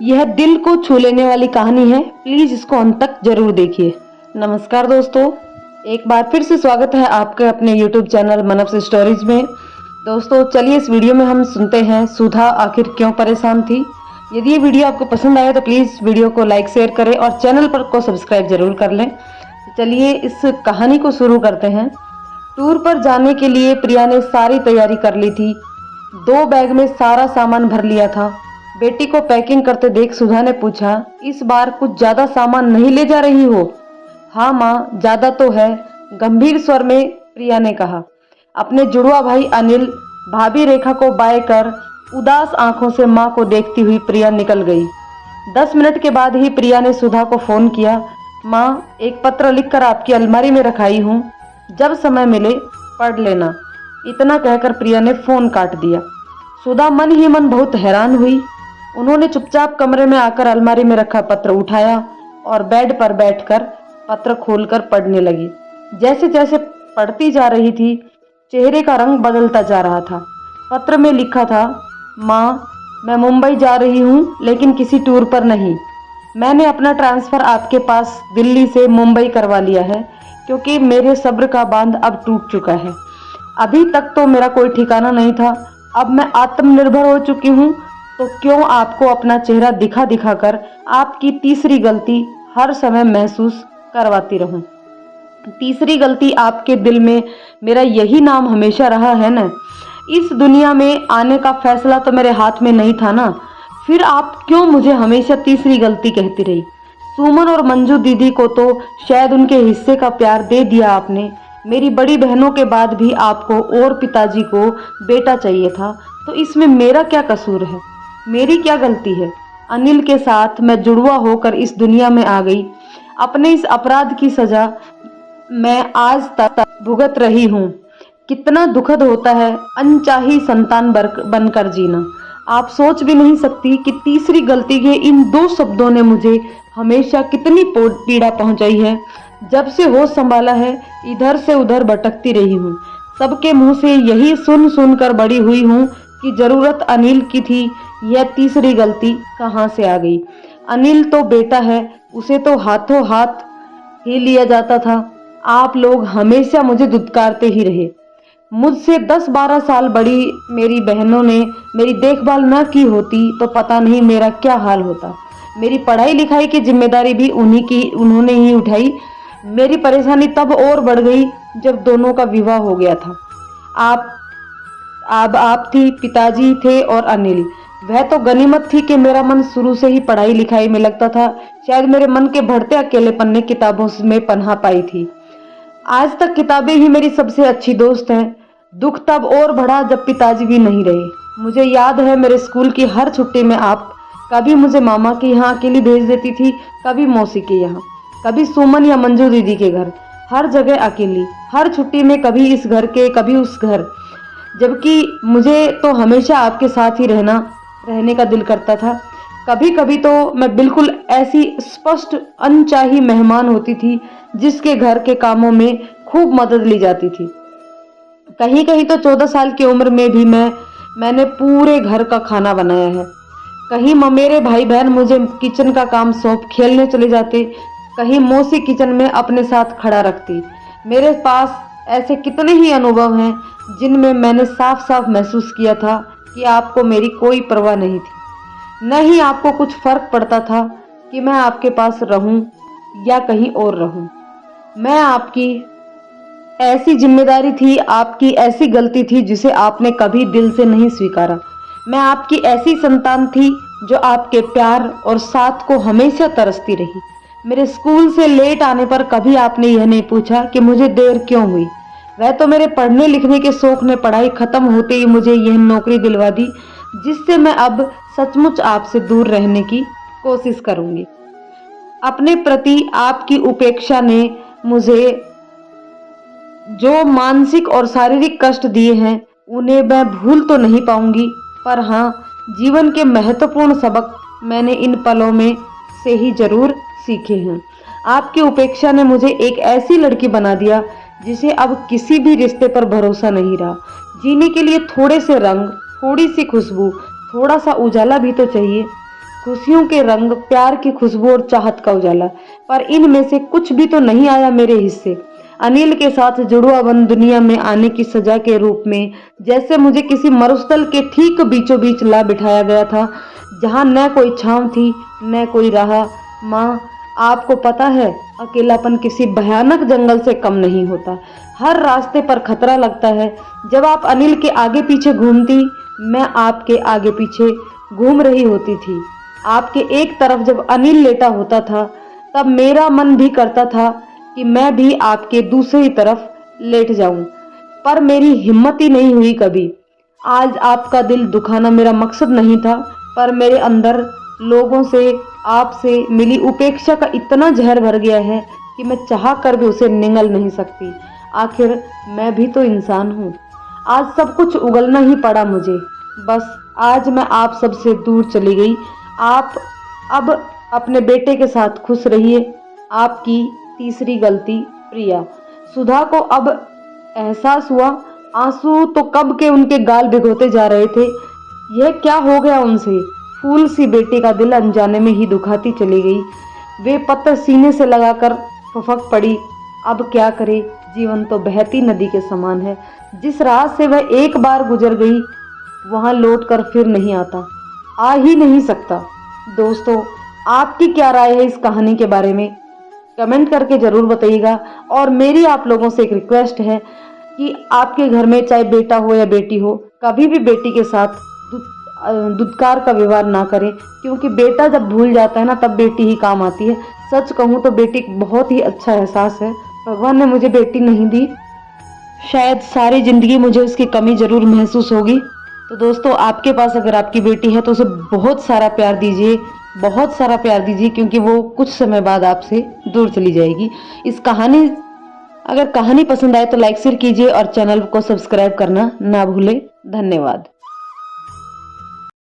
यह दिल को छू लेने वाली कहानी है। प्लीज इसको अंत तक जरूर देखिए। नमस्कार दोस्तों, एक बार फिर से स्वागत है आपके अपने YouTube चैनल मनप्स स्टोरीज में। दोस्तों चलिए इस वीडियो में हम सुनते हैं सुधा आखिर क्यों परेशान थी। यदि ये वीडियो आपको पसंद आए तो प्लीज वीडियो को लाइक शेयर करें और चैनल पर को सब्सक्राइब जरूर कर लें। चलिए इस कहानी को शुरू करते हैं। टूर पर जाने के लिए प्रिया ने सारी तैयारी कर ली थी। 2 बैग में सारा सामान भर लिया था। बेटी को पैकिंग करते देख सुधा ने पूछा, इस बार कुछ ज्यादा सामान नहीं ले जा रही हो? हाँ माँ, ज्यादा तो है, गंभीर स्वर में प्रिया ने कहा। अपने जुड़वा भाई अनिल, भाभी रेखा को बाय कर उदास आंखों से माँ को देखती हुई प्रिया निकल गई। 10 मिनट के बाद ही प्रिया ने सुधा को फोन किया। माँ, एक पत्र लिखकर आपकी अलमारी में रखाई हूँ, जब समय मिले पढ़ लेना। इतना कहकर प्रिया ने फोन काट दिया। सुधा मन ही मन बहुत हैरान हुई। उन्होंने चुपचाप कमरे में आकर अलमारी में रखा पत्र उठाया और बेड पर बैठकर पत्र खोलकर पढ़ने लगी। जैसे जैसे पढ़ती जा रही थी, चेहरे का रंग बदलता जा रहा था। पत्र में लिखा था, माँ, मैं मुंबई जा रही हूँ, लेकिन किसी टूर पर नहीं। मैंने अपना ट्रांसफ़र आपके पास दिल्ली से मुंबई करवा लिया है, क्योंकि मेरे सब्र का बांध अब टूट चुका है। अभी तक तो मेरा कोई ठिकाना नहीं था, अब मैं आत्मनिर्भर हो चुकी हूँ, तो क्यों आपको अपना चेहरा दिखा दिखा कर आपकी तीसरी गलती हर समय महसूस करवाती रहूं। तीसरी गलती आपके दिल में मेरा यही नाम हमेशा रहा है ना। इस दुनिया में आने का फैसला तो मेरे हाथ में नहीं था ना, फिर आप क्यों मुझे हमेशा तीसरी गलती कहती रही? सुमन और मंजू दीदी को तो शायद उनके हिस्से का प्यार दे दिया आपने। मेरी बड़ी बहनों के बाद भी आपको और पिताजी को बेटा चाहिए था, तो इसमें मेरा क्या कसूर है? मेरी क्या गलती है? अनिल के साथ मैं जुड़वा होकर इस दुनिया में आ गई। अपने इस अपराध की सजा मैं आज तक भुगत रही हूँ। कितना दुखद होता है अनचाही संतान बनकर जीना। आप सोच भी नहीं सकती कि तीसरी गलती के इन 2 शब्दों ने मुझे हमेशा कितनी पीड़ा पहुंचाई है। जब से होश संभाला है, इधर से उधर भटकती रही हूँ। सबके मुंह से यही सुन सुन कर बड़ी हुई हूँ कि जरूरत अनिल की थी। यह तीसरी गलती कहाँ से आ गई? अनिल तो बेटा है, उसे तो हाथों हाथ ही लिया जाता था। आप लोग हमेशा मुझे दुत्कारते ही रहे। मुझसे 10-12 साल बड़ी मेरी बहनों ने मेरी देखभाल न की होती तो पता नहीं मेरा क्या हाल होता। मेरी पढ़ाई लिखाई की जिम्मेदारी भी उन्होंने ही उठाई। मेरी परेशानी तब और बढ़ गई जब दोनों का विवाह हो गया था। आप थी, पिताजी थे और अनिल। वह तो गनीमत थी कि मेरा मन शुरू से ही पढ़ाई लिखाई में लगता था। शायद मेरे मन के बढ़ते अकेलेपन ने किताबों में पनाह पाई थी। आज तक किताबें ही मेरी सबसे अच्छी दोस्त हैं। दुख तब और बढ़ा जब पिताजी भी नहीं रहे। मुझे याद है मेरे स्कूल की हर छुट्टी में आप कभी मुझे मामा के यहाँ अकेली भेज देती थी, कभी मौसी के यहाँ, कभी सुमन या मंजू दीदी के घर। हर जगह अकेली, हर छुट्टी में कभी इस घर के कभी उस घर, जबकि मुझे तो हमेशा आपके साथ ही रहने का दिल करता था। कभी कभी तो मैं बिल्कुल ऐसी स्पष्ट अनचाही मेहमान होती थी जिसके घर के कामों में खूब मदद ली जाती थी। कहीं कहीं तो 14 साल की उम्र में भी मैंने पूरे घर का खाना बनाया है। कहीं मेरे भाई बहन मुझे किचन का काम सौंप खेलने चले जाते, कहीं मौसी किचन में अपने साथ खड़ा रखती। मेरे पास ऐसे कितने ही अनुभव हैं जिनमें मैंने साफ साफ महसूस किया था कि आपको मेरी कोई परवाह नहीं थी। न ही आपको कुछ फर्क पड़ता था कि मैं आपके पास रहूं या कहीं और रहूं। मैं आपकी ऐसी जिम्मेदारी थी, आपकी ऐसी गलती थी जिसे आपने कभी दिल से नहीं स्वीकारा। मैं आपकी ऐसी संतान थी जो आपके प्यार और साथ को हमेशा तरसती रही। मेरे स्कूल से लेट आने पर कभी आपने यह नहीं पूछा कि मुझे देर क्यों हुई। वह तो मेरे पढ़ने लिखने के शौक ने पढ़ाई खत्म होते ही मुझे यह नौकरी दिलवा दी, जिससे मैं अब सचमुच आपसे दूर रहने की कोशिश करूंगी। अपने प्रति आपकी उपेक्षा ने मुझे जो मानसिक और शारीरिक कष्ट दिए हैं उन्हें मैं भूल तो नहीं पाऊंगी, पर हाँ, जीवन के महत्वपूर्ण सबक मैंने इन पलों में से ही जरूर सीखे हैं। आपकी उपेक्षा ने मुझे एक ऐसी लड़की बना दिया जिसे अब किसी भी रिश्ते पर भरोसा नहीं रहा। जीने के लिए थोड़े से रंग, थोड़ी सी खुशबू, थोड़ा सा उजाला भी तो चाहिए। खुशियों के रंग, प्यार की खुशबू और चाहत का उजाला, पर इनमें से कुछ भी तो नहीं आया मेरे हिस्से। अनिल के साथ जुड़वाबंद दुनिया में आने की सजा के रूप में जैसे मुझे किसी मरुस्थल के ठीक बीचों बीच ला बिठाया गया था, जहां न कोई छांव थी न कोई राह। माँ, आपको पता है, अकेलापन किसी भयानक जंगल से कम नहीं होता। हर रास्ते पर खतरा लगता है। जब आप अनिल के आगे पीछे घूमती, मैं आपके आगे पीछे घूम रही होती थी। आपके एक तरफ जब अनिल लेटा होता था, तब मेरा मन भी करता था कि मैं भी आपके दूसरी तरफ लेट जाऊं, पर मेरी हिम्मत ही नहीं हुई कभी। आज आपका दिल दुखाना मेरा मकसद नहीं था, पर मेरे अंदर लोगों से, आपसे मिली उपेक्षा का इतना जहर भर गया है कि मैं चाह कर भी उसे निगल नहीं सकती। आखिर मैं भी तो इंसान हूँ। आज सब कुछ उगलना ही पड़ा मुझे। बस आज मैं आप सबसे दूर चली गई। आप अब अपने बेटे के साथ खुश रहिए। आपकी तीसरी गलती, प्रिया। सुधा को अब एहसास हुआ, आंसू तो कब के उनके गाल भिगोते जा रहे थे। यह क्या हो गया उनसे? फूल सी बेटी का दिल अनजाने में ही दुखाती चली गई। वे पत्थर सीने से लगाकर फुफक पड़ी। अब क्या करे, जीवन तो बहती नदी के समान है। जिस राह से वह एक बार गुजर गई, वहां लौट कर फिर नहीं आता, आ ही नहीं सकता। दोस्तों, आपकी क्या राय है इस कहानी के बारे में? कमेंट करके जरूर बताइएगा। और मेरी आप लोगों से एक रिक्वेस्ट है कि आपके घर में चाहे बेटा हो या बेटी हो, कभी भी बेटी के साथ दुत्कार का व्यवहार ना करें, क्योंकि बेटा जब भूल जाता है ना, तब बेटी ही काम आती है। सच कहूँ तो बेटी बहुत ही अच्छा एहसास है। भगवान ने मुझे बेटी नहीं दी, शायद सारी जिंदगी मुझे उसकी कमी जरूर महसूस होगी। तो दोस्तों, आपके पास अगर आपकी बेटी है तो उसे बहुत सारा प्यार दीजिए, बहुत सारा प्यार दीजिए, क्योंकि वो कुछ समय बाद आपसे दूर चली जाएगी। अगर कहानी पसंद आए तो लाइक शेयर कीजिए और चैनल को सब्सक्राइब करना ना भूलें। धन्यवाद।